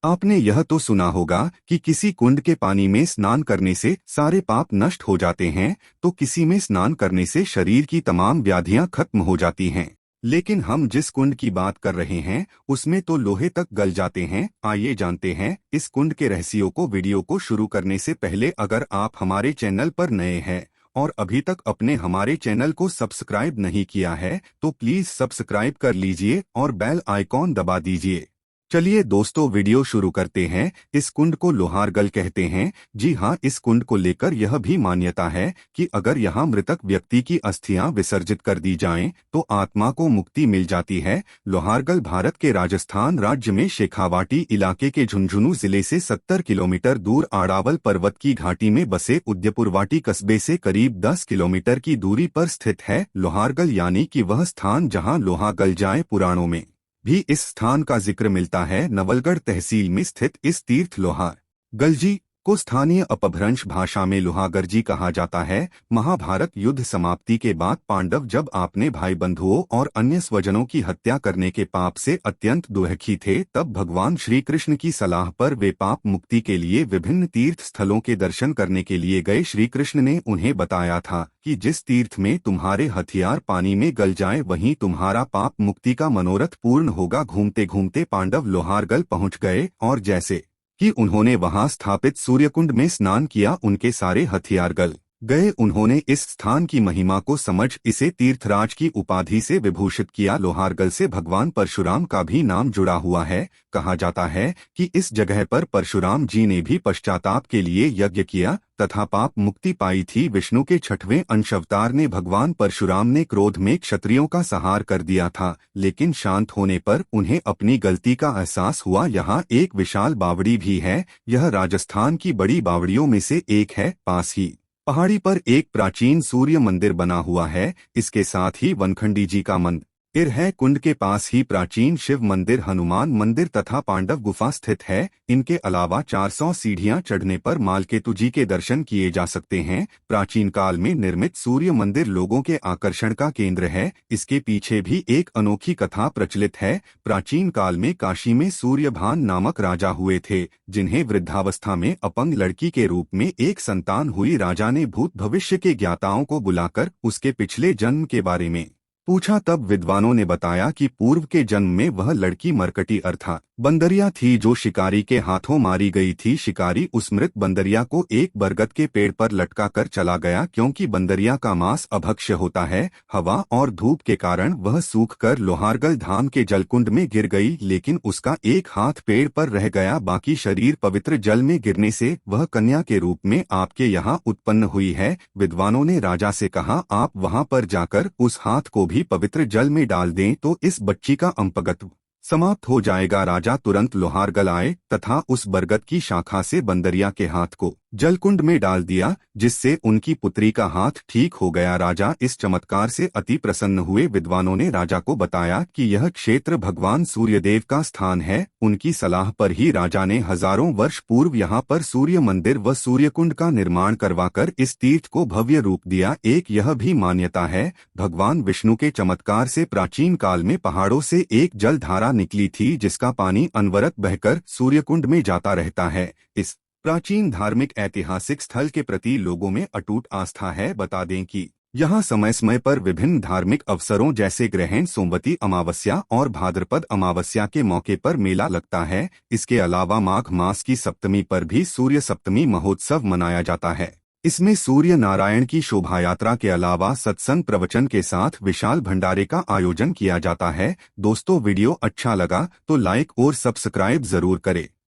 आपने यह तो सुना होगा कि किसी कुंड के पानी में स्नान करने से सारे पाप नष्ट हो जाते हैं, तो किसी में स्नान करने से शरीर की तमाम व्याधियां खत्म हो जाती हैं। लेकिन हम जिस कुंड की बात कर रहे हैं उसमें तो लोहे तक गल जाते हैं। आइए जानते हैं इस कुंड के रहस्यों को। वीडियो को शुरू करने से पहले अगर आप हमारे चैनल पर नए हैं और अभी तक अपने हमारे चैनल को सब्सक्राइब नहीं किया है तो प्लीज सब्सक्राइब कर लीजिए और बेल आइकॉन दबा दीजिए। चलिए दोस्तों, वीडियो शुरू करते हैं। इस कुंड को लोहारगल कहते हैं। जी हाँ, इस कुंड को लेकर यह भी मान्यता है कि अगर यहाँ मृतक व्यक्ति की अस्थियां विसर्जित कर दी जाएं तो आत्मा को मुक्ति मिल जाती है। लोहारगल भारत के राजस्थान राज्य में शेखावाटी इलाके के झुंझुनू जिले से 70 किलोमीटर दूर आड़ावल पर्वत की घाटी में बसे उद्यपुरवाटी कस्बे से करीब 10 किलोमीटर की दूरी पर स्थित है। लोहारगल यानी कि वह स्थान जहाँ लोहा गल जाए। पुराणों में भी इस स्थान का जिक्र मिलता है। नवलगढ़ तहसील में स्थित इस तीर्थ लोहागलजी को स्थानीय अपभ्रंश भाषा में लोहागरजी कहा जाता है। महाभारत युद्ध समाप्ति के बाद पांडव जब अपने भाई बंधुओं और अन्य स्वजनों की हत्या करने के पाप से अत्यंत दुखी थे, तब भगवान श्री कृष्ण की सलाह पर वे पाप मुक्ति के लिए विभिन्न तीर्थ स्थलों के दर्शन करने के लिए गए। श्री कृष्ण ने उन्हें बताया था कि जिस तीर्थ में तुम्हारे हथियार पानी में गल जाएं वहीं तुम्हारा पाप मुक्ति का मनोरथ पूर्ण होगा। घूमते घूमते पांडव लोहारगल पहुंच गए और जैसे कि उन्होंने वहां स्थापित सूर्यकुंड में स्नान किया, उनके सारे हथियार गल गए। उन्होंने इस स्थान की महिमा को समझ इसे तीर्थराज की उपाधि से विभूषित किया। लोहारगल से भगवान परशुराम का भी नाम जुड़ा हुआ है। कहा जाता है कि इस जगह पर परशुराम जी ने भी पश्चाताप के लिए यज्ञ किया तथा पाप मुक्ति पाई थी। विष्णु के 6वें अंश अवतार ने भगवान परशुराम ने क्रोध में क्षत्रियों का संहार कर दिया था, लेकिन शांत होने पर उन्हें अपनी गलती का एहसास हुआ। यहाँ एक विशाल बावड़ी भी है। यह राजस्थान की बड़ी बावड़ियों में से एक है। पास ही पहाड़ी पर एक प्राचीन सूर्य मंदिर बना हुआ है। इसके साथ ही वनखंडी जी का मंदिर है। कुंड के पास ही प्राचीन शिव मंदिर, हनुमान मंदिर तथा पांडव गुफा स्थित है। इनके अलावा 400 सीढ़ियां चढ़ने पर मालकेतु जी के दर्शन किए जा सकते हैं। प्राचीन काल में निर्मित सूर्य मंदिर लोगों के आकर्षण का केंद्र है। इसके पीछे भी एक अनोखी कथा प्रचलित है। प्राचीन काल में काशी में सूर्यभान नामक राजा हुए थे, जिन्हें वृद्धावस्था में अपंग लड़की के रूप में एक संतान हुई। राजा ने भूत भविष्य के ज्ञाताओं को बुलाकर उसके पिछले जन्म के बारे में पूछा। तब विद्वानों ने बताया कि पूर्व के जन्म में वह लड़की मरकटी अर्थात बंदरिया थी, जो शिकारी के हाथों मारी गई थी। शिकारी उस मृत बंदरिया को एक बरगद के पेड़ पर लटका कर चला गया। क्योंकि बंदरिया का मांस अभक्ष्य होता है, हवा और धूप के कारण वह सूखकर लोहारगल धाम के जलकुंड में गिर गई, लेकिन उसका एक हाथ पेड़ पर रह गया, बाकी शरीर पवित्र जल में गिरने से वह कन्या के रूप में आपके यहाँ उत्पन्न हुई है। विद्वानों ने राजा से कहा, आप वहाँ पर जाकर उस हाथ को भी पवित्र जल में डाल दें तो इस बच्ची का अपंगत्व समाप्त हो जाएगा। राजा तुरंत लोहारगल आए तथा उस बरगद की शाखा से बंदरिया के हाथ को जलकुंड में डाल दिया, जिससे उनकी पुत्री का हाथ ठीक हो गया। राजा इस चमत्कार से अति प्रसन्न हुए। विद्वानों ने राजा को बताया कि यह क्षेत्र भगवान सूर्यदेव का स्थान है। उनकी सलाह पर ही राजा ने हजारों वर्ष पूर्व यहाँ पर सूर्य मंदिर व सूर्यकुंड का निर्माण करवाकर इस तीर्थ को भव्य रूप दिया। एक यह भी मान्यता है, भगवान विष्णु के चमत्कार से प्राचीन काल में पहाड़ों से एक जल धारा निकली थी, जिसका पानी अनवरत बहकर सूर्यकुंड में जाता रहता है। इस प्राचीन धार्मिक ऐतिहासिक स्थल के प्रति लोगों में अटूट आस्था है। बता दें कि यहाँ समय समय पर विभिन्न धार्मिक अवसरों जैसे ग्रहण, सोमवती अमावस्या और भाद्रपद अमावस्या के मौके पर मेला लगता है। इसके अलावा माघ मास की सप्तमी पर भी सूर्य सप्तमी महोत्सव मनाया जाता है। इसमें सूर्य नारायण की शोभा यात्रा के अलावा सत्संग प्रवचन के साथ विशाल भंडारे का आयोजन किया जाता है। दोस्तों, वीडियो अच्छा लगा तो लाइक और सब्सक्राइब जरूर करें।